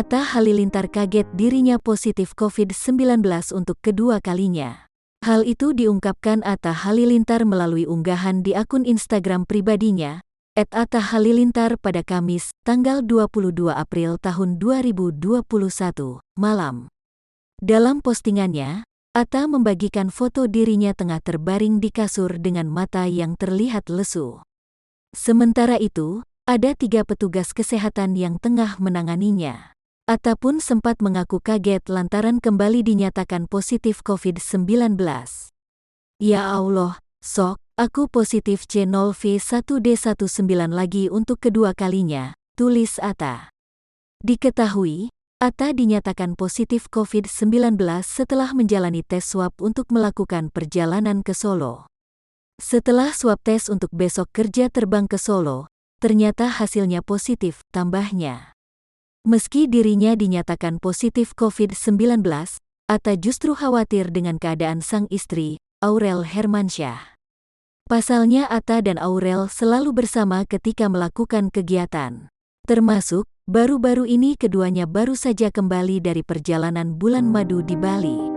Atta Halilintar kaget dirinya positif COVID-19 untuk kedua kalinya. Hal itu diungkapkan Atta Halilintar melalui unggahan di akun Instagram pribadinya, @atta_halilintar pada Kamis, tanggal 22 April tahun 2021, malam. Dalam postingannya, Atta membagikan foto dirinya tengah terbaring di kasur dengan mata yang terlihat lesu. Sementara itu, ada 3 petugas kesehatan yang tengah menanganinya. Atta pun sempat mengaku kaget lantaran kembali dinyatakan positif COVID-19. Ya Allah, sok, aku positif C0V1D19 lagi untuk kedua kalinya, tulis Atta. Diketahui, Atta dinyatakan positif COVID-19 setelah menjalani tes swab untuk melakukan perjalanan ke Solo. Setelah swab tes untuk besok kerja terbang ke Solo, ternyata hasilnya positif, tambahnya. Meski dirinya dinyatakan positif COVID-19, Atta justru khawatir dengan keadaan sang istri, Aurel Hermansyah. Pasalnya Atta dan Aurel selalu bersama ketika melakukan kegiatan. Termasuk, baru-baru ini keduanya baru saja kembali dari perjalanan bulan madu di Bali.